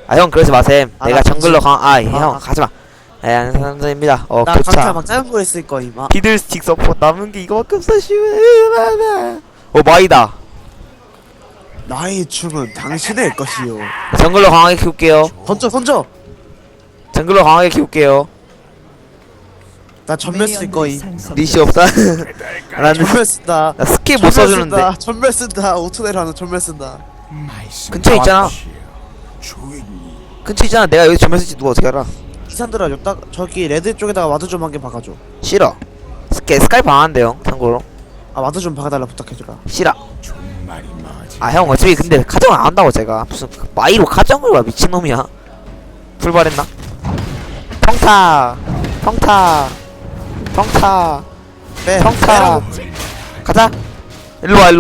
아 형 그러지 마셈. 아, 내가 나 정글로 강. 형 아. 가지마. 예 안상입니다. 나 강타 교차. 막 작은 거 했을 거임. 아, 피들스틱 서포트 남은 게 이거밖에 없어 씨. 마이다. 나의 춤은 당신의 것이요. 정글로 강하게 키울게요. 던져. 정글로 강하게 키울게요. 나 전멸 쓸 거임. 리시 없다. 나는 전멸 쓴다. 나 스킬 못 써주는데. 전멸 쓴다. 오토네라는 전멸 쓴다. 근처에 있잖아. 근처에 있잖아. 내가 여기 전면 쓸지 누가 어떻게 알아? 이산들아 여기다 저기 레드 쪽에다가 와드 좀 한 개 박아줘. 싫어. 스카이 방한데요. 참고로. 아 와드 좀 박아달라 부탁해주라. 싫어. 아 형 어차피 근데 카정을 안 한다고 제가 무슨 마이로 카정을 봐 미친놈이야. 풀발했나? 평타 빼. 평타 가자. 일로와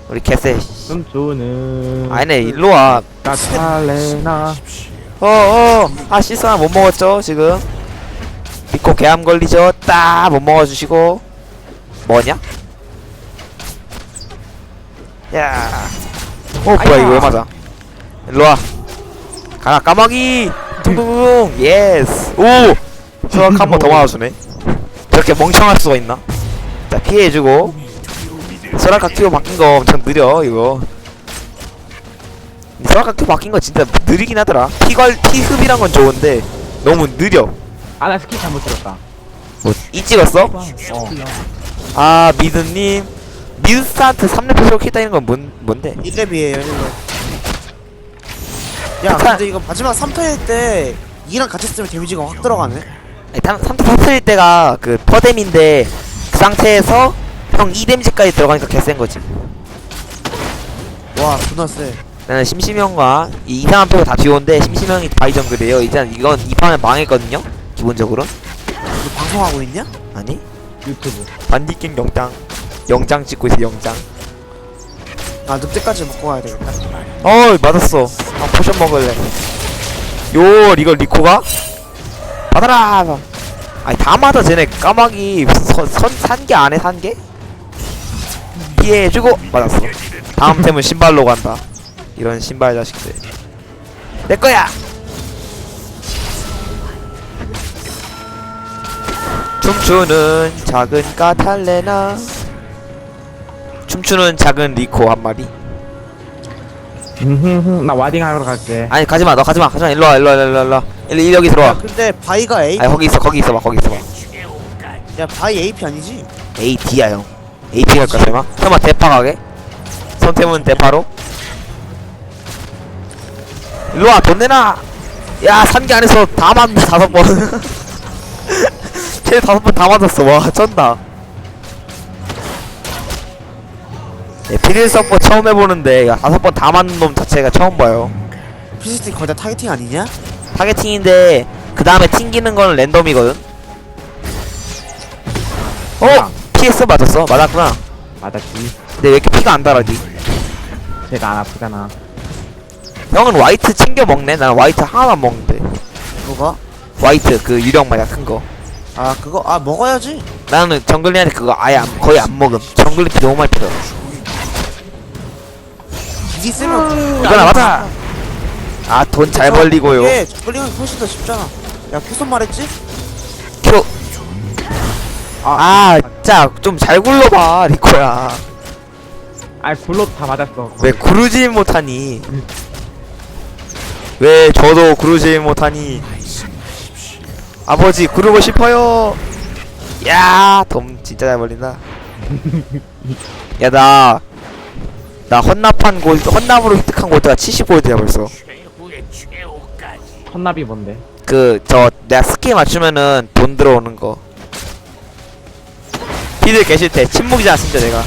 우리 캐세 춤추는 아니네 일로와. 까탈레나. 아시스 하나 못 먹었죠 지금. 믿고 개암 걸리죠. 딱 못 먹어주시고. 뭐냐? 야. 뭐야 이거 왜 맞아? 일로와. 가라 까마귀. 둥둥둥. 예스. 오. 수학 한 번 더 맞아주네. 저렇게 멍청할 수가 있나? 자 피해주고. 소라카 키고 바뀐 거 엄청 느려 이거. 소라카 키고 바뀐 거 진짜 느리긴 하더라. 피흡이란 건 좋은데 너무 느려. 아, 나 스킬 잘못 들었다. 이 찍었어? 어. 아 미드님 미드 스타트 3렙 키다는 건 뭔데? 1렙이에요 1렙. 야 괜찮- 근데 이거 마지막 3타일 때 이랑 같이 쓰면 데미지가 확 들어가네. 3타 터트릴 때가 그 퍼뎀인데 그 상태에서 형 2데미지까지 들어가니까 개센거지. 와 존나 세. 나는 심심형과 이 이상한 표가 다 듀오인데 심심형이 바이 정글이에요. 일단 이건 이 판은 망했거든요 기본적으로. 너 방송하고 있냐? 아니 유튜브. 반디킹 영장 찍고 있어 영장. 아 늑대까지 먹고 가야 되겠다. 맞았어. 아 포션 먹을래. 이걸 리코가? 받아라. 아니 다 맞아 쟤네 까마귀 산게 안에 산게? 피해주고 맞았어. 다음 템은 신발로 간다. 이런 신발 자식들 내 거야. 춤추는 작은 까탈레나. 춤추는 작은 리코 한 마리. 나 와딩 하러 갈게. 아니 가지마 너 가지마 일로와 여기 들어와. 야 근데 바이가 A. 아니 거기 있어봐. 야 바이 AP 아니지? AD야 형. AP 갈까 설마? 설마 대파 가게? 선템은 대파로? 일로와 돈 내놔. 야 산게 안에서 다 맞네 5번. 쟤 5번 다 맞았어. 와 쩐다. 피릴 서퍼 처음 해보는데 5번 다 맞는 놈 자체가 처음 봐요. PCT 거의 다 타겟팅 아니냐? 타겟팅인데 그 다음에 튕기는 거는 랜덤이거든. PS 맞았어? 맞았구나. 맞았지. 근데 왜 이렇게 피가 안 달아지? 제가 안 아프잖아. 형은 화이트 챙겨 먹네. 나는 화이트 하나만 먹는데. 뭐가? 화이트 그 유령 마약 큰 거. 아 그거 아 먹어야지. 나는 정글리한테 그거 아예 거의 안 먹음. 정글리 피 너무 많이 피더라. 니 쓰면 이거나 맞아. 아 돈 잘 벌리고요. 예, 정글링은 훨씬 더 쉽잖아. 야 무슨 말했지? 큐. 진짜 좀 잘 굴러봐 리코야. 아, 굴로 다 맞았어. 왜 구르지 못하니? 왜 저도 구르지 못하니? 아버지 구르고 싶어요. 야, 돈 진짜 잘 벌린다. 야, 나 헌납한 골드, 헌납으로 획득한 골드가 70골드야 벌써. 헌납이 뭔데? 내가 스킬 맞추면은 돈 들어오는 거. 피들 계실 때 침묵이잖아 진짜 내가.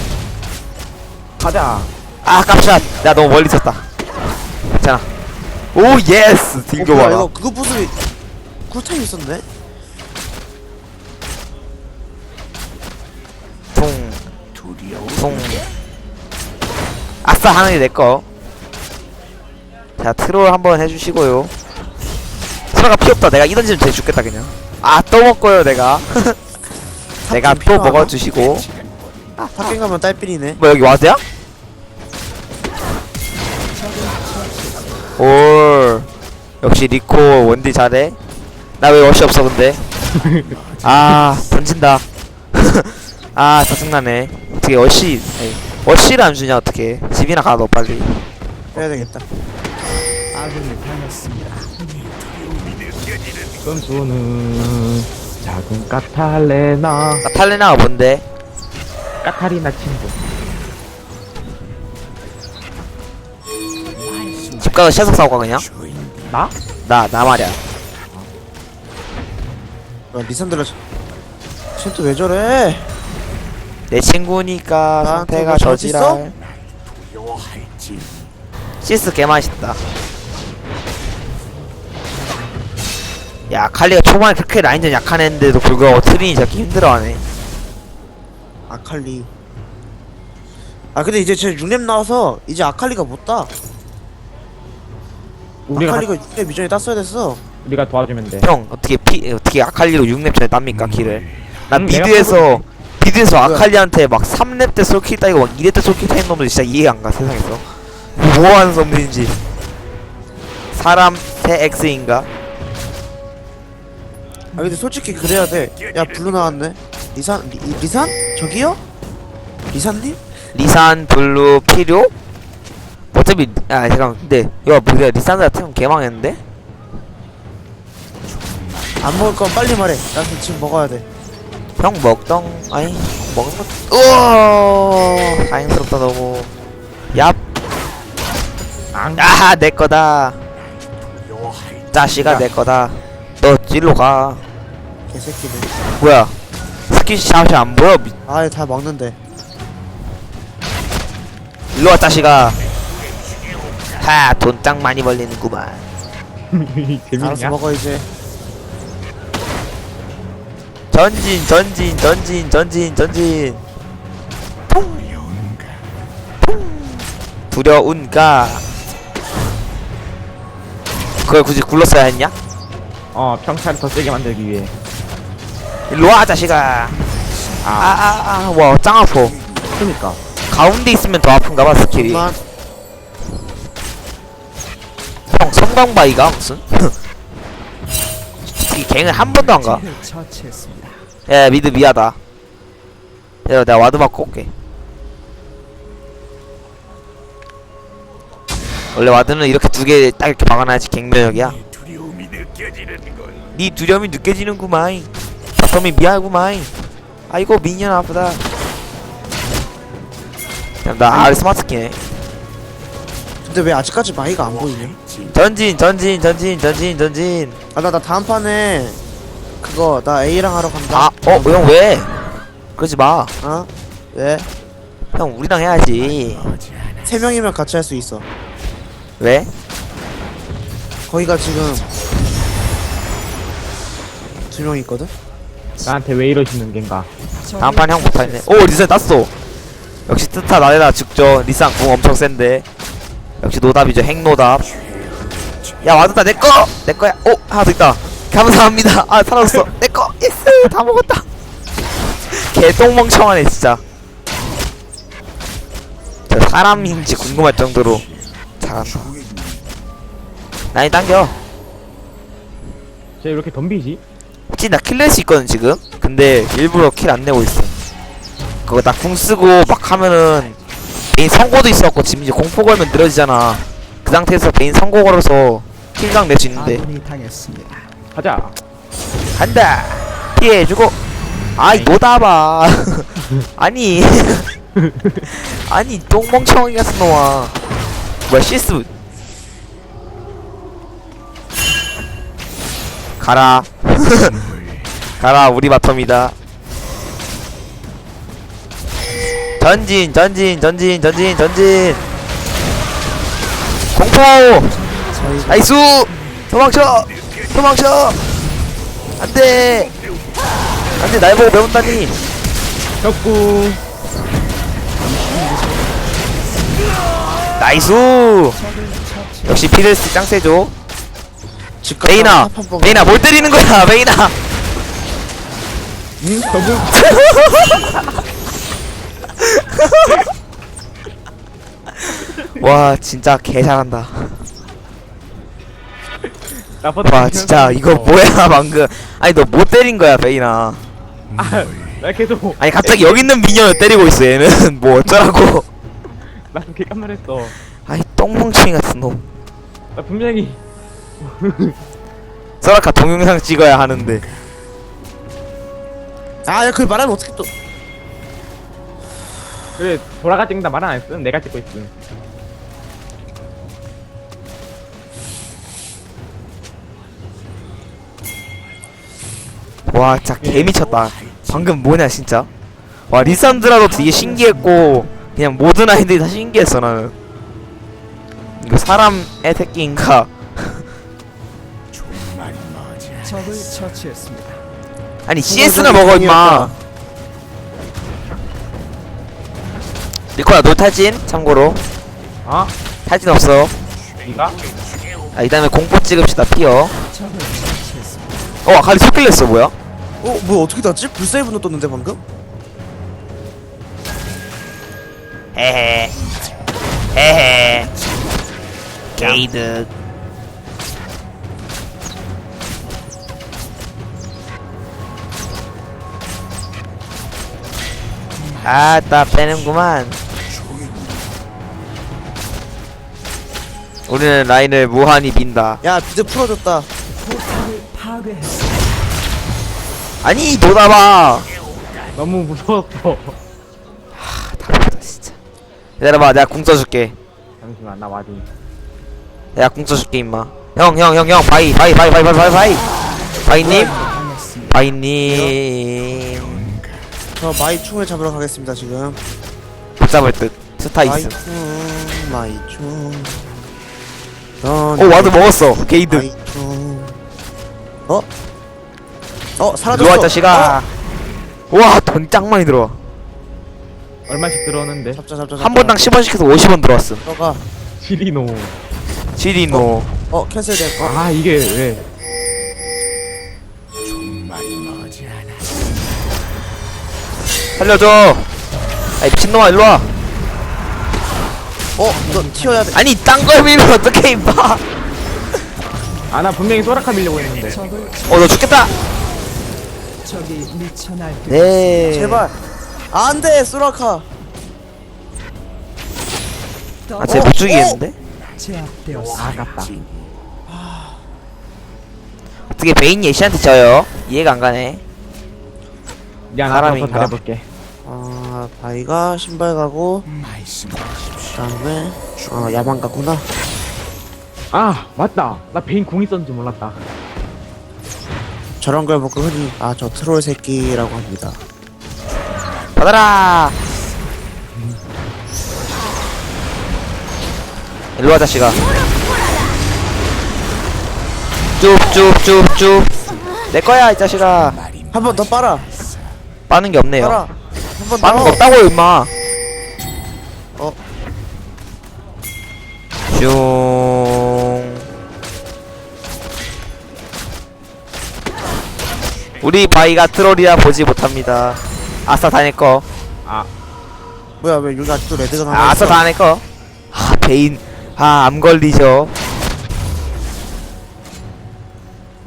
가자. 아 깜샷. 나 너무 멀리 있었다. 괜찮아. 오 예스. 딩거 뭐야, 봐라. 이거 그거 부수기 쿨타임 있었네. 통. 아싸 하는 게 내꺼. 자 트롤 한번 해주시고요. 소라가 피 없다. 내가 이 던지면 쟤 죽겠다 그냥. 또 먹고요 내가. 내가 또 필요하나? 먹어주시고. 밖에 가면 딸필이네. 뭐 여기 와드야? 올 역시 리코 원딜 잘해. 나 왜 워시 없어 근데? 아 던진다. 아 짜증나네. 어떻게 워시 아니, 워시를 안 주냐 어떻게? 집이나 가 너 빨리. 해야 되겠다. 선수는 작은 까탈레나 카탈레나가 뭔데? 까타리나 친구. 집 가서 샤석 사올까 그냥? 나? 나 말이야. 리산드라 쟤또 왜 저래? 내 친구니까 나한테 상태가 뭐 잘못 저지랄. 시스 개맛있다. 야 칼리가 초반에 그렇게 라인전 약한 애인데도 불구하고 트린이 잡기 힘들어하네. 아칼리. 아 근데 이제 쟤 6렙 나와서 이제 아칼리가 못 따. 우리가 아칼리가 6렙 미전에 땄어야 됐어. 우리가 도와주면 돼. 형 어떻게 아칼리로 6렙 전에 땁니까 키를? 난 내가 미드에서 뭐야? 아칼리한테 막 3렙 때 솔킬 따이고 막 2렙 때 솔킬 따인 놈들 진짜 이해 안 가 세상에서. 뭐하는 놈들인지. 사람 새 X인가? 아 근데 솔직히 그래야 돼. 야 블루 나왔네. 리산? 저기요? 리산님? 리산 블루 필요? 어차피 잠깐 근데 야 뭐야 리산드 같은 건 개망했는데? 안 먹을 건 빨리 말해. 난 지금 먹어야 돼. 형 먹던 아니 먹는 거 우와 다행스럽다 너무. 얍 아하 내 거다 자식아 야. 내 거다. 너 일로 가. 개새끼네. 뭐야 스킨샷이 안 보여? 아예 다 먹는데. 일로 와 자식아. 하 돈 짱 많이 벌리는구만. 알아서 재밌냐? 먹어 이제. 전진 전진 전진 전진 전진. 두려운가. 그걸 굳이 굴렀어야 했냐? 평타를 더 세게 만들기 위해. 일로와 자식아. 와 짱 아파. 그니까. 가운데 있으면 더 아픈가봐 스킬이. 그만. 형 성광바이가 무슨? 이 갱을 한 번도 안 가. 야 미드 미하다. 야 내가 와드 받고 올게. 원래 와드는 이렇게 두 개 딱 이렇게 박아놔야지 갱면역이야. 니 두려움이 느껴지는구만. 바텀이 미하구만. 아이고 미니언 아프다. 야, 나 아래 스마트 키네. 근데 왜 아직까지 마이가 안 보이냐? 전진 전진 전진 전진 전진. 나 다음 판에 그거 나 A랑 하러 간다. 형 왜? 그러지 마. 어? 왜? 형 우리랑 해야지. 3명이면 같이 할 수 있어. 왜? 거기가 지금 2명 있거든? 나한테 왜 이러시는 겐가? 다음 판 형 못하네. 오 리산 땄어. 역시 뜻타 나래다 죽죠. 리산 궁 엄청 센데. 역시 노답이죠. 핵노답. 야 와드다 내꺼! 내꺼야. 오 하나 더 있다. 감사합니다. 아 살았어. 내꺼. 예스 다 먹었다. 개똥멍청하네 진짜. 저 사람인지 궁금할 정도로 잘한다. 라인 당겨. 쟤 왜 이렇게 덤비지? 혹시 나 킬낼수 있거든 지금. 근데 일부러 킬 안 내고 있어. 그거 나 궁 쓰고 막 하면은 베인 선고도 있었고 지금 이제 공포 걸면 느려지잖아. 그 상태에서 베인 선고 걸어서 킬각 낼 수 있는데. 가자. 간다. 피해주고. 아이 노다봐. 아니 아니 똥멍청이 같은 놈아. 뭐야 실수. 가라. 가라 우리 바텀이다. 전진 전진 전진 전진 전진. 공포. 나이스. 도망쳐 도망쳐. 안돼 안돼 날 보고 배운다니. 혁구. 나이스. 역시 피들스 짱 세죠. 집 갔다가 베이나 탑 한번 베이나 뭘 때리는 거야 베이나. 더블. 와 진짜 개 잘한다. 나보다 와 진짜 이거 뭐야 방금. 아니 너 못 때린 거야 베이나. 나 계속 아니 갑자기 여기 있는 미녀를 때리고 있어 얘는. 뭐 어쩌라고. 나 그렇게 깜놀했어. 아이 똥멍청이 같은 놈. 나 분명히 써라카 동영상 찍어야 하는데. 아, 야, 그걸 말하면 어떻게 또. 그래 돌아가 찍는다 말 안 했음. 내가 찍고 있음. 와 진짜 개 미쳤다. 방금 뭐냐 진짜. 와 리산드라도 되게 신기했고 그냥 모든 아이들이 다 신기했어 나는. 이거 사람의 새끼인가. 적을 처치했습니다. 아니 CS나 먹어 임마. 리코야 너 탈진? 참고로 어? 탈진 없어. 니가? 아 이다음에 공포 찍읍시다 피어. 적을 처치했습니다. 아칼리 속길냈어 뭐야? 뭐야, 어떻게 땄지? 불세이브는 떴는데, 방금? 헤헤 헤헤 게이드. 아따 빼는구만. 우리는 라인을 무한히 빈다. 야, 비드 풀어줬다. 포탑을 파괴했습니다. 아니 노다봐. 너무 무서웠어. 답답하다 진짜. 기다려봐 내가 궁 써줄게. 잠시만 나 와디. 내가 궁 써줄게 임마. 형 바이 바이님 당했습니다. 바이님 저 마이 충을 잡으러 가겠습니다, 지금. 붙잡을 듯 스타이스. 마이 충. 오 와드 먹었어 게이드. 마이 충. 사라졌어. 일로와 이 자식아. 와 돈 짱 많이 들어와. 얼마씩 들어오는데? 잡자. 한 번당 10원씩 해서 50원 들어왔음. 너가. 지리노. 지리노. 캔슬된 거. 아 이게 왜? 살려줘. 아이 미친놈아 일로와. 너 튀어야 돼. 아니 딴 걸 밀면 어떡해 임마. 아 나 분명히 소라카 밀려고 했는데. 적을 너 죽겠다. 적이 미쳐 날뛰고 네 제발. 안 돼, 소라카. 아 쟤 못 죽이겠는데? 제압되었습니다. 아깝다. 어떻게 베인 예시한테 져요? 이해가 안 가네. 미안 사람인가? 한번 잘해볼게. 바이가 신발 가고. 그다음에 야만 가구나. 아 맞다. 나 베인 궁 있었는지 몰랐다. 저런 걸 보고 흔히 저 트롤 새끼라고 합니다. 받아라. 일로와 자식아. 쭈쭈쭈쭈. 내 거야 이 자식아. 한 번 더 빨아. 빠는 게 없네요. 빨아. 한 번 빠는 거 더. 없다고 임마. 어. 슝. 우리 바이가 트롤이라 보지 못합니다. 아싸 다 내꺼. 뭐야, 왜 여기 아직도 레드가 남아 아싸 있어? 다 내꺼. 베인. 암 걸리죠.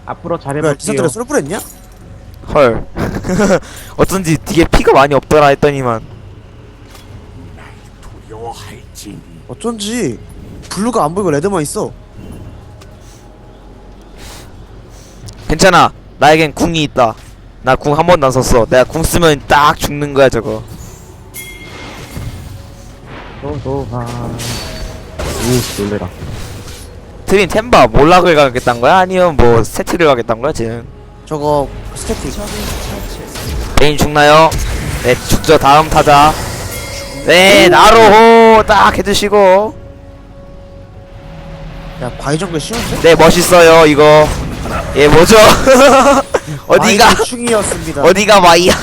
앞으로 뭐야, 잘해볼게요. 디사트를 쏠 했냐? 헐. 어쩐지 되게 피가 많이 없더라 했더니만. 어쩐지 블루가 안 보이고 레드만 있어. 괜찮아. 나에겐 궁이 있다. 나 궁 한 번도 안 썼어. 내가 궁 쓰면 딱 죽는 거야 저거. 소소가. 오 놀래라. 트린 템바 몰락을 가겠다는 거야? 아니면 뭐 세트를 가겠다는 거야 쟤는? 저거 스태틱. 적을 처치했습니다. 베인 죽나요? 네 죽죠. 다음 타자. 네 나로호 딱 해주시고. 야, 바이 정글 쉬운데? 네 멋있어요 이거. 예 뭐죠? 어디가 마이는 충이었습니다. 어디가 마이야?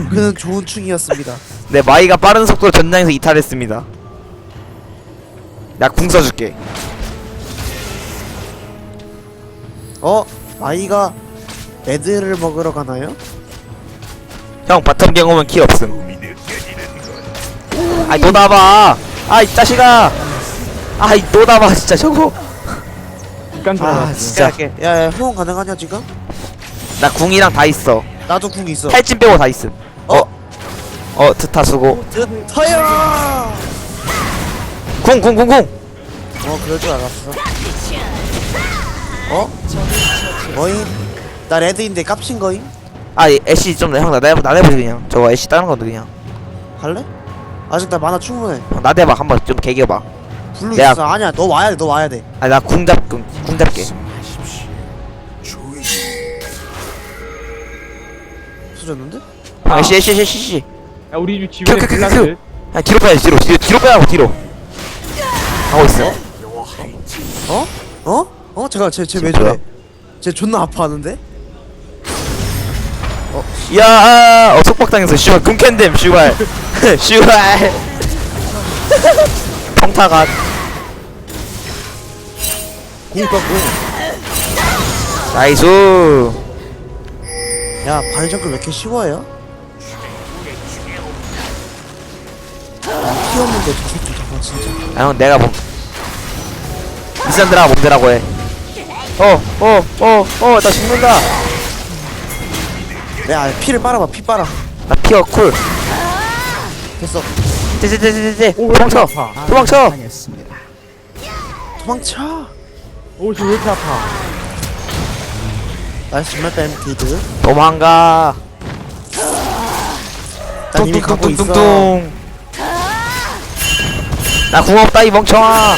그는 좋은 충이었습니다. 네 마이가 빠른 속도로 전장에서 이탈했습니다. 나 궁 써줄게. 마이가 레드를 먹으러 가나요? 형 바텀 경험은 킬 없음. 아이 또 나봐. 아이 자식아. 아이 또 나봐 진짜 저거. 습관 아 들어갔어. 진짜. 할게. 야야 후원 가능하냐 지금? 나 궁이랑 다 있어. 나도 궁 있어. 탈진 빼고 다 있음. 트타 수고. 터요. 궁. 그럴 줄 알았어. 뭐임? 나 레드인데 깝친 거임? 아 애쉬 좀 형 나대봐 그냥. 저거 애쉬 다른 건데 그냥. 갈래? 아직 나 만화 충분해. 형 나대봐 한번 좀 개겨봐. 블루 내가- 있어. 아니야 너 와야 돼. 너 와야 돼. 아 나 궁 잡게. 수졌는데? 형 애쉬. 야 우리 집 주변에 큐. 블라드. 야 뒤로 빼야지 뒤로 빼라고 뒤로. 하고 있어. 잠깐 쟤왜 뭐야? 저래? 쟤 존나 아파하는데? 야, 속박당했어. 슈발, 금캔댐, 슈발. 슈발. 평타가. 궁. 나이스. 야 바리정글 왜 이렇게 쉬워요? 야 키웠는데 저 새끼 저거 진짜. 아, 형, 내가 뭐. 리산드라가 뭔데라고 해. 나 죽는다. 야 피를 빨아봐. 피 빨아. 나 피어 쿨. 됐어. 쟤. 오, 도망쳐. 아파. 도망쳐. 당했습니다. 도망쳐. 오 지금 왜 이렇게 아파? 나이스 정말 뺨 게이드. 도망가. 난 이미 가고 있어. 뚱뚱뚱뚱뚱. 나 궁 없다, 이 멍청아.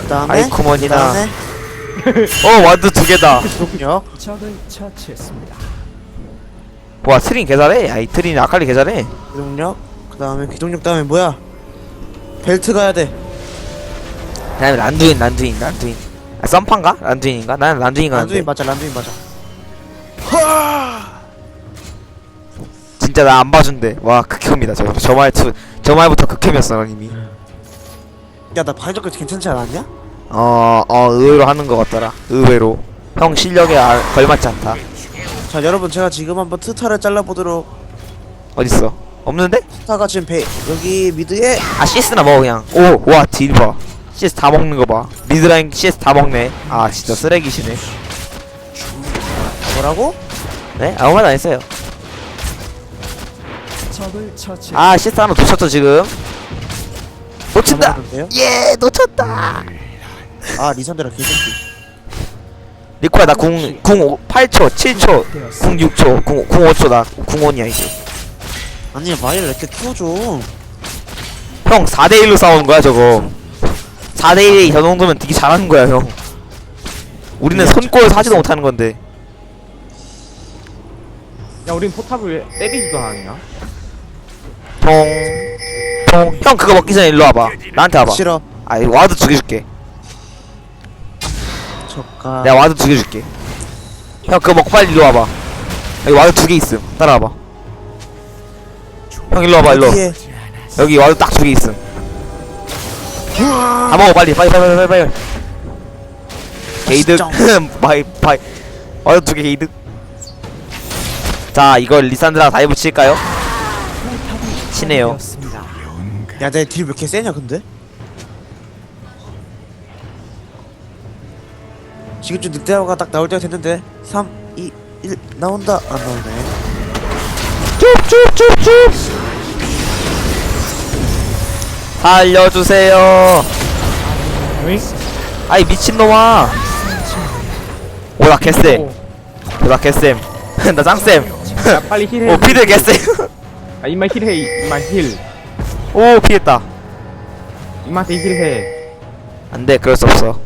그다음에 아이쿠, 머니나. 그다음에 와드 2개다. 동력. 적을 처치했습니다. 와, 트린 개잘해. 이 트린 아칼리 개잘해. 기동력. 그다음에 기동력 다음에 뭐야? 벨트 가야 돼. 그 다음에 란두인. 아, 썸판가? 란두인인가? 나는 란두인 가는데. 란두인 맞아. 하! 진짜 나 안 봐준대. 와, 극혐이다. 저 말부터 극혐이었어, 넌 이미. 야나 바리정글 괜찮지 않았냐? 의외로 하는 것 같더라. 의외로. 형 실력에 걸맞지 않다. 자 여러분 제가 지금 한번 트타를 잘라보도록. 어딨어? 없는데? 트타가 지금 여기 미드에 아, CS 나 먹어, 그냥. 와, 딜 봐. CS 다 먹는 거 봐. 미드라인 CS 다 먹네. 아, 진짜 쓰레기시네. 뭐라고? 네? 아무 말도 안 했어요. 적을 처치. 아, CS 하나 놓쳤죠, 지금. 놓친다! 넘어가는데요? 예, 놓쳤다! 아 리산드라 개새끼. 리코야, 나 궁 8초, 7초, 궁 6초, 궁 5초, 나 궁 5냐, 이제. 아니 마이를 이렇게 키워줘. 형 4대1로 싸우는 거야 저거. 4대1이 저 정도면 되게 잘하는 거야 형. 우리는 손골 사지도 못하는 건데. 야 우린 포탑을 왜 때리지도 않냐? 형 그거 먹기 전에 일로 와봐. 나한테 와봐. 싫어. 아이 와드 2개 줄게. 저까. 내가 와드 2개 줄게. 형 그거 먹고 빨리 일로 와봐. 여기 와드 2개 있음. 따라와봐. 형 일로 와봐 일로. 어디에? 여기 와드 딱 2개 있음. 다 먹어 빨리. 게이득. 바이 와드 2개 게이득. 자 이걸 리산드라 다이브 칠까요? 치네요. 되었습니다. 야내 딜 왜 이렇게 세냐 근데? 지금쯤 늑대화가 딱 나올 때가 됐는데 3, 2, 1 나온다. 안 나오네. 쭉 살려주세요. 아이 미친놈아. 오나 개쎄. 나 개쌤. 나 짱쌤. 야 빨리 힐해. 오 피드 개쎄. 아 이마 힐해. 이마 힐. 오 피했다. 이마한테 힐해. 안돼 그럴 수 없어.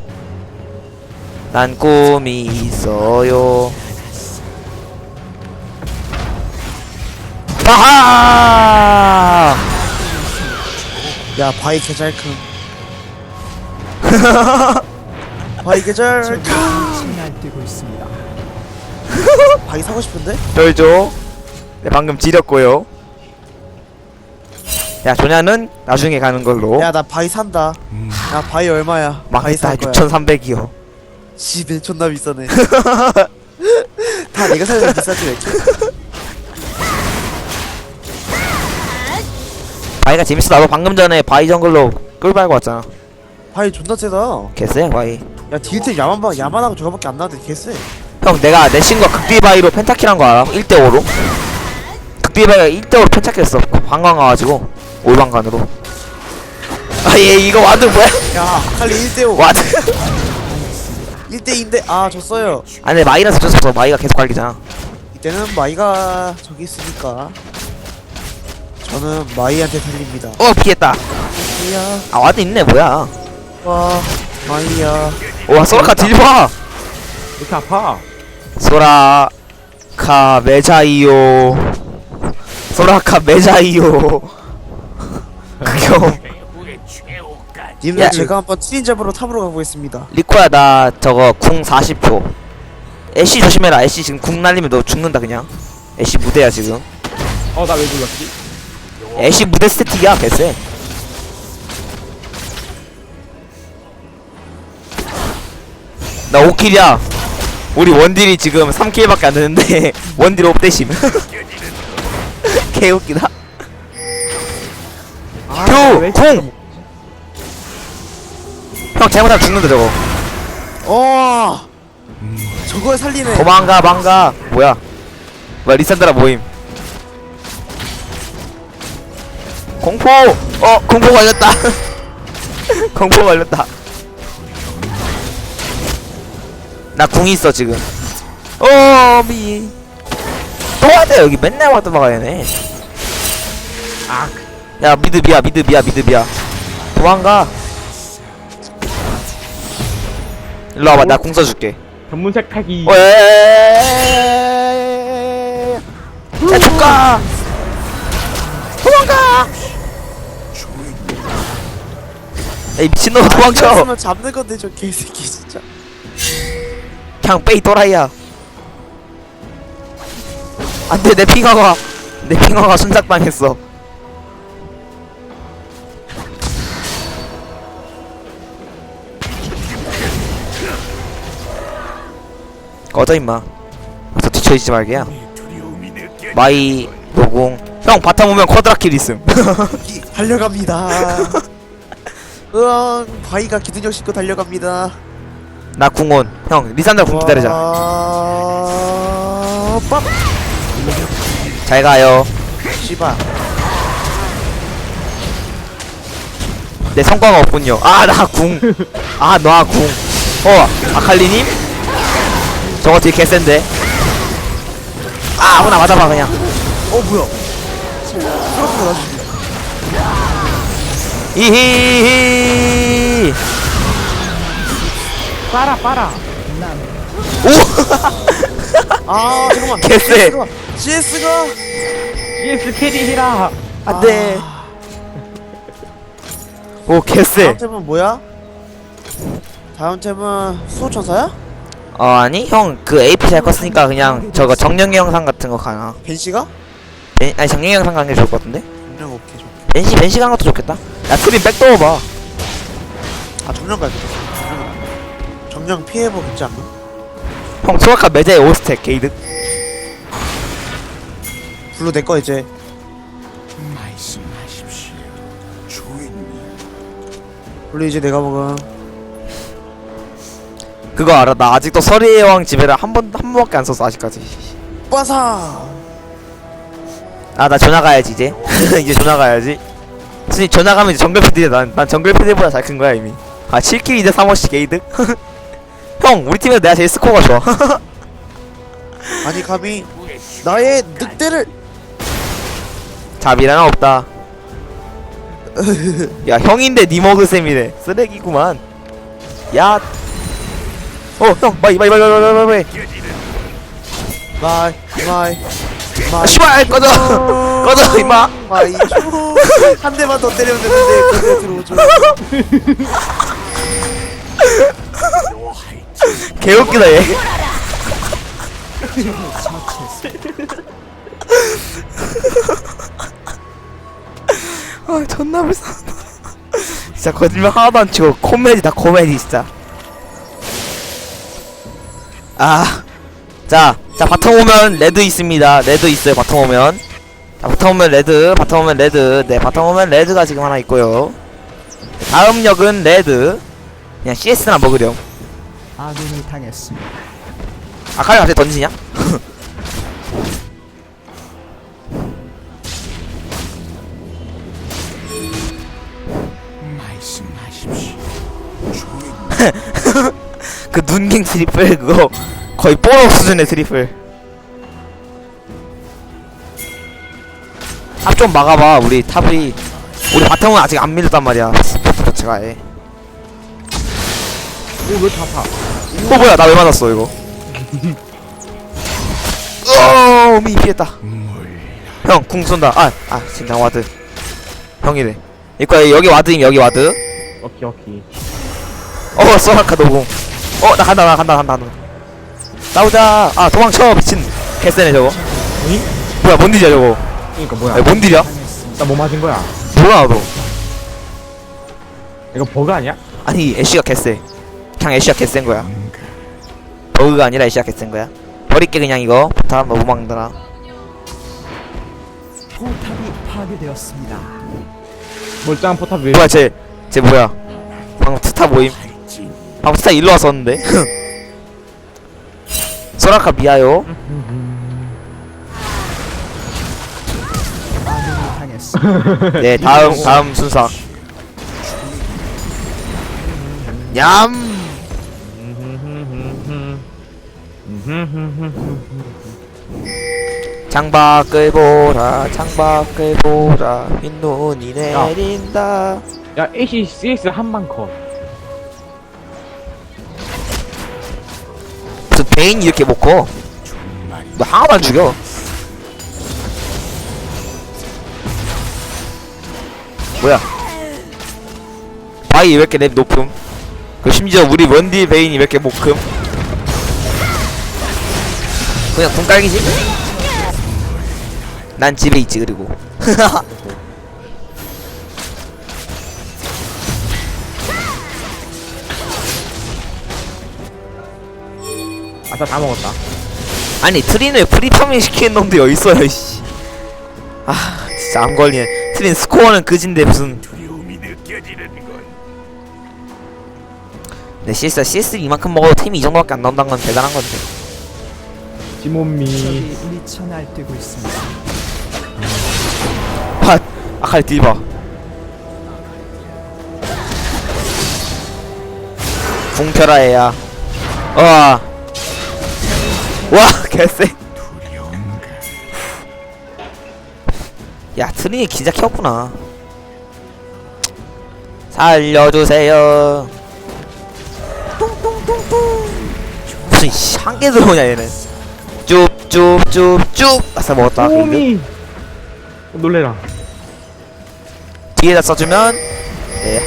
난 꿈이 있어요. 하하. 야 바이 개잘큼. 바이 개잘큼. 날뛰고 있습니다. 바이 사고 싶은데? 쩔죠. 네 방금 지렸고요. 야 조냐는 나중에 가는 걸로. 야 나 바이 산다. 야 바이 얼마야? 바이 망했다. 살 거야. 6,300이요. 집에 존나 비싸네. 다 내가 사는 비싸지 왜? 바위가 재밌어. 나도 방금 전에 바위 정글로 끌 밟고 왔잖아. 바위 존나 세다. 개쎄 바위. 야 딜템 야만하고 저거밖에 안 나는데 개쎄. 형 내가 내 친구가 극딜 바위로 펜타킬한 거 알아? 1대5로 극딜 바위가 1대5로 펜타킬했어. 관광 가가지고 올방간으로. 아 얘 이거 와드 뭐야? 야 아칼리 1대5 와드. 1대2인데 아 졌어요. 아 근데 마이라서 졌어. 마이가 계속 갈기잖아. 이때는 마이가 저기 있으니까 저는 마이한테 달립니다. 피했다. 마이야 아 와드 있네 뭐야. 와 마이야. 와 소라카 딜봐. 왜 이렇게 아파? 소라카 메자이요. 소라카 메자이요. 극혐. 님들 야. 제가 한번 트윈 잡으러 탑으로 가보겠습니다. 리코야 나 저거 궁 40초. 애쉬 조심해라. 애쉬 지금 궁 날리면 너 죽는다 그냥. 애쉬 무대야 지금. 나 왜 불렀지? 애쉬 무대 스태틱이야 개쎄. 나 5킬이야. 우리 원딜이 지금 3킬밖에 안 되는데 원딜 옵대심. 개웃기다. 왜 궁! 형 잘못하면 죽는다 저거. 저걸 살리네. 도망가 망가. 뭐야 리산드라 모임. 공포! 공포 걸렸다. 공포 걸렸다. 나 궁이 있어 지금. 미. 또 와야 여기 맨날 와도 막아야 되네. 야 미드 비야. 도망가. 일로 와봐. 나 궁 써줄게. 전문색 타기. 야 축가. 도망가. 에이 미친놈 도망쳐. 면 잡는 건데 저 개새끼 진짜. 그냥 빼이 또라이야. 안돼 내 핑화가 순삭당했어. 꺼져 임마. 저 뒤쳐있지 말게야. 마이 노공. 형 바텀 오면 쿼드라킬 있음. 달려갑니다. 바위가 기둥력 싣고 달려갑니다. 나 궁온. 형 리산드라 궁 기다리자. 빡! 잘 가요. 씨발. 내 성과가 없군요. 나 궁. 나 궁. 아칼리님? 저거 되게 개센데. 아무나 맞아봐 그냥. 뭐야? 그렇구나 나 죽여. 이히히. 빨아. 오. 잠깐만. 개쎄. CS가 ES 캐리해라. 안돼. 오 개쎄. 다음 템은 뭐야? 다음 템은 수호천사야? 아니 형 그 AP 잘 컸으니까 그냥 저거 정령의 영상 같은 거 가나. 벤시가? 아니 정령의 영상 가는 게 좋을 것 같은데. 정령 오케이 좋. 벤시 가는 것도 좋겠다. 야 트림 백도어봐. 정령 가야겠다. 정령 피해보겠지 않나? 형 소라카 매자의 5스택 게이득. 블루 내꺼 이제. 블루 이제 내가 먹음. 그거 알아? 나 아직도 서리의 왕 지배를 한 번밖에 안 썼어 아직까지. 빠사. 나 전화 가야지 이제. 이제 전화 가야지. 솔직히 전화 가면 이제 정글 패드야. 난 정글 패드보다 잘 큰 거야 이미. 7킬 이제 3호씩 게이득. 형 우리 팀에서 내가 제일 스코어가 좋아. 아니 감히 나의 늑대를. 잡이라나 없다. 야 형인데 니 먹으셈이래. 쓰레기구만. 야. 형 마이. 마이. 씨발 꺼져. 꺼져 임마. 마이. 한 대만 더 때리면 되는데 그대 들어오죠. 개웃기다 얘. 존나 불쌍하다. 진짜 거짓말 하나도 안 치고 코미디다 코미디 진짜. 자 바텀 오면 레드 있습니다. 레드 있어요 바텀 오면. 자, 바텀 오면 레드, 바텀 오면 레드. 네, 바텀 오면 레드가 지금 하나 있고요. 다음 역은 레드. 그냥 CS나 먹으렴. 아군이 당했습니다. 아칼리 갑자기 던지냐? 그 눈갱 트리플 그거 거의 뽀록 수준의 트리플. 탑 좀 막아봐. 우리 탑이 우리 바텀은 아직 안 밀렸단 말이야. 제가 해. 오왜 다 타? 뭐야 나 왜 맞았어 이거. 미 피했다. 형 궁 쏜다. 진짜 와드 형이래. 이거 여기 와드임. 여기 와드. 오케이. 소라카 노공. 나 간다. 싸우자. 도망쳐. 미친 개쎄네 저거. 응? 뭐야 뭔 딜이야 저거. 그니까 뭐야? 뭔 딜이야? 나 뭐 맞은 거야? 몰라 나도. 이거 버그 아니야? 아니 애쉬가 개쎄. 그냥 애쉬가 개쎄인 거야. 버그가 아니라 애쉬가 개쎄인 거야. 버릴게 그냥 이거. 다음 뭐 막는다. 포탑이 파괴되었습니다. 멀쩡한 포탑 왜? 뭐야 쟤 뭐야. 방금 스타 모임. 방금 스타 일로 왔었는데. 소라카 미아요. 아군이 당했습니다. 네 다음 순서. 냠. 창밖을 보라 창밖을 보라 흰눈이 내린다. 야 AC CS 한방 컷. 무슨 베인 이렇게 못 커. 너 하나만 죽여. 뭐야 바이 왜 이렇게 랩 높음. 그 심지어 우리 원딜 베인이 왜 이렇게 못큼. 그냥 궁 깔기지? 난 집에 있지 그리고. 아싸 다 먹었다. 아니 트린을 프리파밍 시키는 놈도 여기 있어요 씨. 진짜 암 걸리네. 트린 스코어는 그진데 무슨. 네 CS 이만큼 먹어도 팀이 이 정도밖에 안 나온다는 건 대단한 건데. 지몬미. 적이 미쳐 날뛰고 있습니다. 아칼리 딜봐. 궁펴라 애야. 와 개쎄. 야 트린이 기자 켰구나. 살려주세요. 무슨 한개 들어오냐 얘는. 쭉 아싸 먹었다. 게이드. 지몬미. 놀래라. 뒤에다 써주면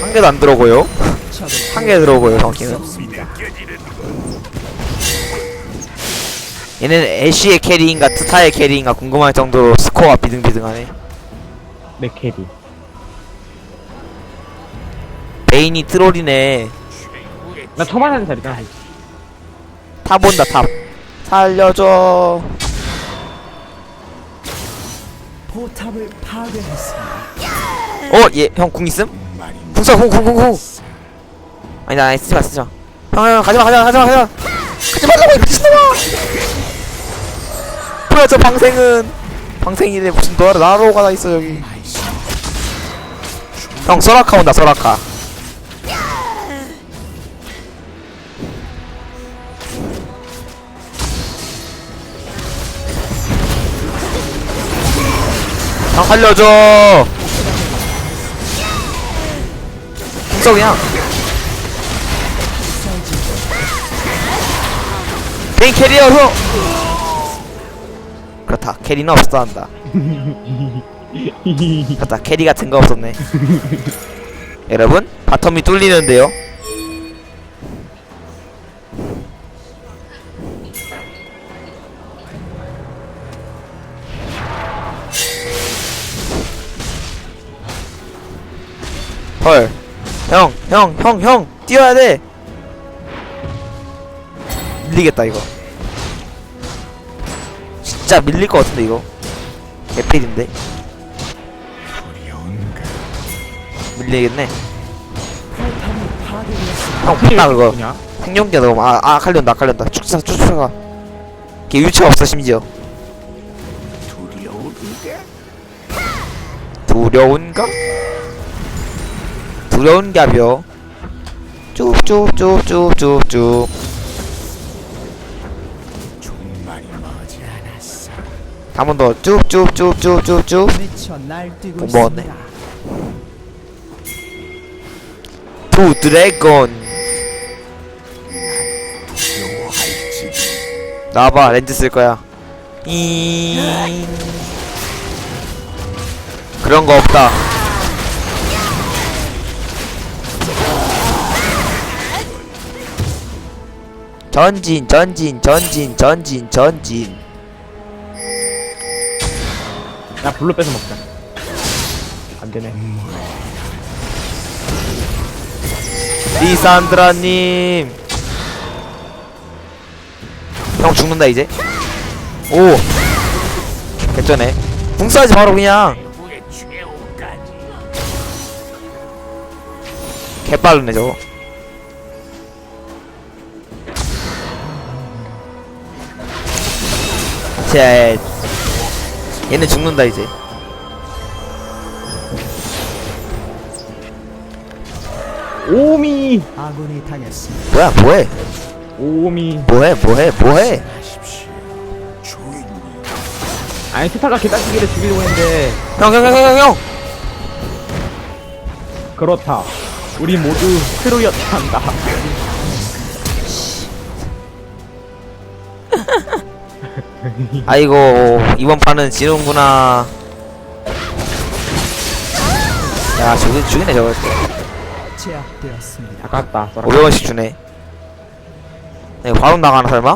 한 개도 안 들어오고요. 적을 한 개 들어오고요 정확히는. 없습니다. 얘는 애쉬의 캐리인가 트타의 캐리인가 궁금할 정도로 스코어가 비등비등하네. 내 캐리. 베인이 트롤이네. 나 처만 하는 자리다. 탑 온다 탑. 살려줘. 포탑을 파괴했습니다. 얘 형 궁 있음? 궁 써. 궁. 아니다 쓰지마. 형 가지마 가지마. 가지 말라고 이 미친놈아. 뭐야 저 방생이래. 무슨 나로가 다 있어 여기. 형 소라카 온다 소라카. 형 살려줘. 궁 그냥. 메인 캐리어 형. 그렇다 캐리는 없어 한다. 그렇다 캐리 같은 거 없었네. 여러분 바텀이 뚫리는데요. 헐. 형 뛰어야 돼. 밀리겠다 이거. 진짜 밀릴 것 같은데 이거. 개필인데. 밀리겠네. 포탑이 파괴되었습니다. 형 봤다 그거. 뭐냐? 생존기가 너무 칼련다 칼련다. 쭉 가. 걔 유치가 없어 심지어. 두려운가? 두려운가벼. 쭉쭉쭉쭉쭉쭉. 한 번 더 쭉쭉쭉쭉쭉쭉. 미쳐 날뛰고 못 먹었네. 있습니다. 두 드래곤. 나와봐 렌즈 쓸 거야. 그런 거 없다. 전진. 야 불로 뺏어 먹자. 안 되네. 리산드라님. 형 죽는다 이제. 오. 개쩌네. 궁 쏴야지 바로 그냥. 개빠르네 저거. 쟤. 얘는 죽는다 이제. 오미. 아군이 당했습니다. 뭐야 뭐해 오미. 뭐해. 아니 스타가 개딱지기를 죽이려고 했는데 형. 그렇다. 우리 모두 트로였단다. 아이고 이번 판은 지는구나. 야 죽이네 저거. 제압되었습니다. 아깝다. 500원씩 주네. 이거 바로 나가나 설마?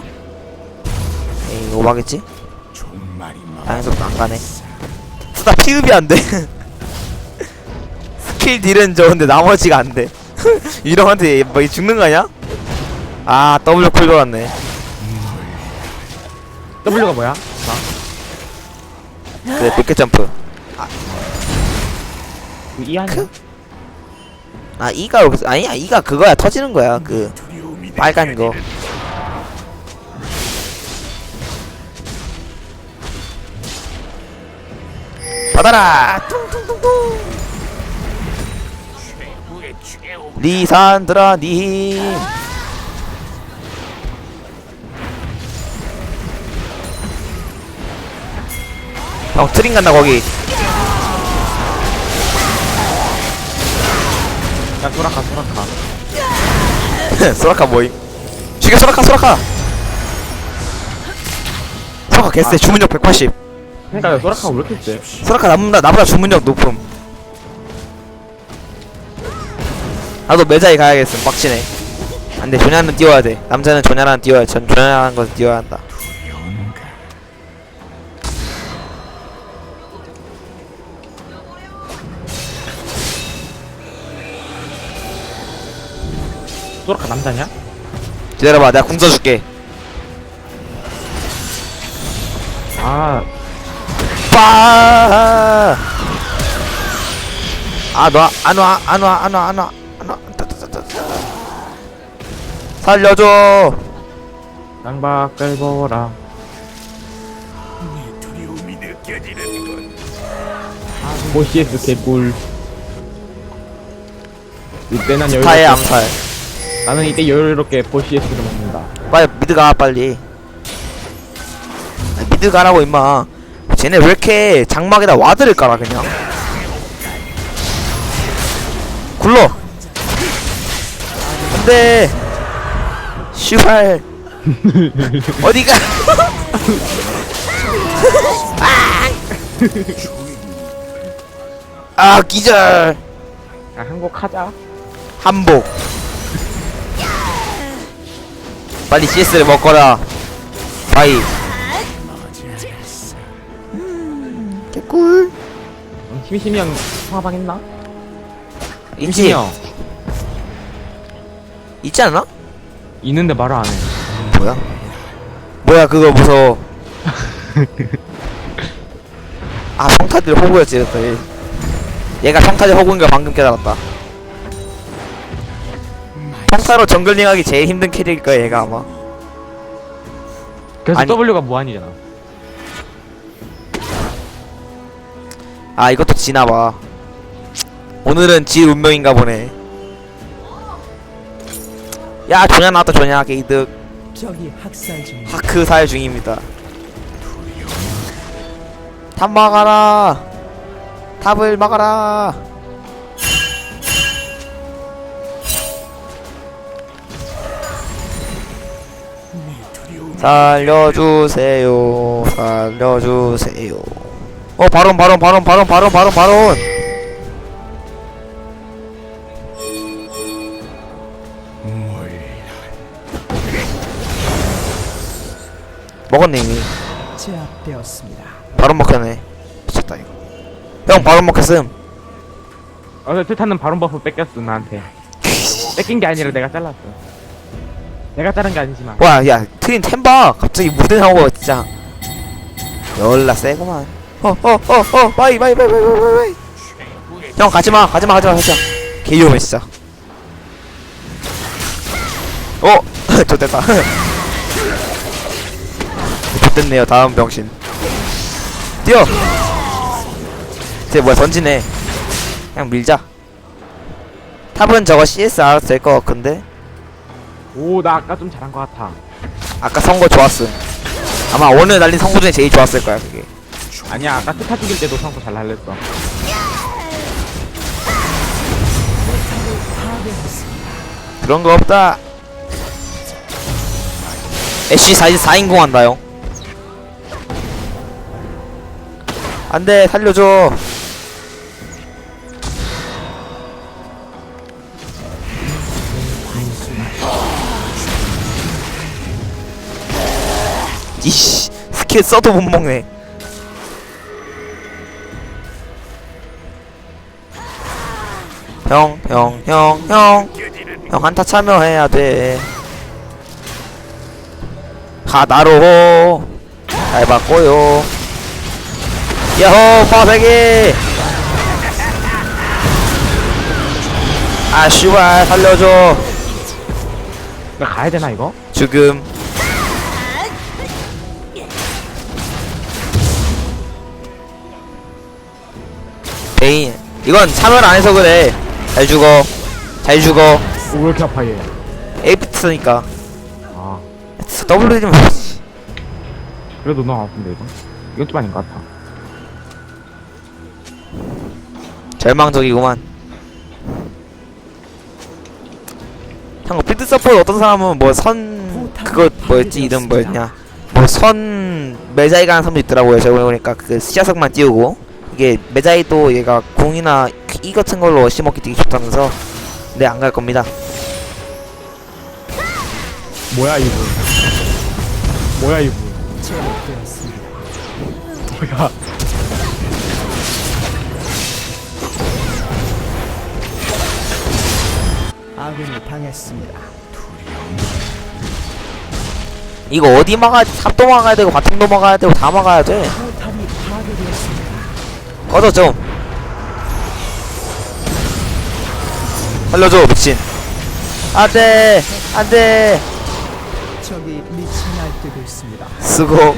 에이 오바겠지? 방에서도 안 가네. 쓰다 피흡이 안 돼. 스킬 딜은 좋은데 나머지가 안 돼. 유령한테 뭐 죽는 거 아니야? 아 W 쿨 돌았네. W가 뭐야? 그래 빅켓 점프. 그 E 아니야? 아 E가 여기서 아니야 E가 그거야 터지는 거야 그 빨간 거. 받아라. 리산드라님. 형 트림 간다 거기. 야 소라카. 소라카 뭐임? 죽여 소라카 개쎄. 주문력 180. 그러니까 소라카가 왜 이렇게 세? 소라카 나보다 주문력 높음. 나도 매자에 가야겠음. 빡치네. 안돼 조냐는 띄워야 돼. 남자는 조냐랑 띄워야 조냐라는 것을 띄워야 한다. 소라카 남자냐? 기다려봐 내가 궁 써줄게. 아 빠. 너 안 와. 살려줘. 쌍박을 보라. 보시에스 개꿀. 이때 난 스타의 여유롭게 암살. 나는 이때 여유롭게 보시에스를 먹는다. 빨리 미드 가 빨리. 미드 가라고 임마. 쟤네 왜 이렇게 장막에다 와드를 깔아 그냥. 굴러. 안돼. 슈발. 어디가? 기절. 야 항복하자. 한복. 빨리 CS를 먹거라. 바이. 개꿀. 심심이 형 통화방 했나? 있지? 형 있지 않나? 있는데 말을 안 해. 뭐야 그거 무서워. 평타들 호구였지 이랬더니. 얘가 평타제 호구인 걸 방금 깨달았다. 평타로 정글링하기 제일 힘든 캐릭일 거야 얘가 아마. 그래서 아니. W가 무한이잖아. 아 이것도 지나봐. 오늘은 지 운명인가 보네. 야 조냐 나왔다 조냐 게이득. 적이 학살 중. 하크 사열 중입니다. 탑 막아라. 탑을 막아라. 살려주세요. 살려주세요. 바론. 먹었네 이미. 제압되었습니다. 바론 먹혔네. 미쳤다 이거. 형 바론 먹혔음. 어제 트타는 바론 버프 뺏겼어 나한테. 뺏긴 게 아니라 내가 잘랐어. 내가 자른 게 아니지만. 와, 야, 트윈 템바 갑자기 무대 나오고 진짜 열나 세구만. 바이. 형 가지마. 개 위험해 진짜. 좋됐다. 좋됐네요. 다음 병신. 뛰어. 쟤 뭐야 던지네. 그냥 밀자. 탑은 저거 CS 알아서 될 것 같은데. 오, 나 아까 좀 잘한 것 같아. 아까 선거 좋았음. 아마 오늘 날린 선거 중에 제일 좋았을 거야 그게. 아니야, 아까 트타 죽일 때도 성공 잘 날렸어. 그런 거 없다. 애쉬 4인공 한다요. 안돼 살려줘. 이씨 스킬 써도 못 먹네. 형 한타 참여해야 돼. 하나로 잘 봤고요. 야호 파세기. 아 씨발 살려줘. 나 가야 되나 이거? 죽음. 베인 이건 참여를 안 해서 그래. 잘 죽어. 오, 왜 이렇게 아파 얘? 에이프트니까. 아, W 좀. 그래도 너무 아픈데 이거? 이건 좀 아닌 것 같아. 절망적이구만. 형 필드 서포트 어떤 사람은 뭐 선 그거 뭐였지 이름 뭐였냐 뭐 선 메자이 가는 사람도 있더라고요. 제가 보니까 그 시야석만 띄우고 이게 메자이도 얘가 궁이나 이 같은 걸로 심먹기 되게 좋다면서. 근데 안 갈 겁니다. 뭐야 이분? 뭐야 이분? 제압되었습니다. 뭐야? 아군이 당했습니다. 이거 어디 막아야 돼? 탑도 막아야 되고 바텀도 막아야 되고 다 막아야 돼. 포탑이 파괴되었습니다. 꺼져 좀. 살려줘 미친. 안돼. 적이 미쳐 날뛰고 있습니다. 쓰고.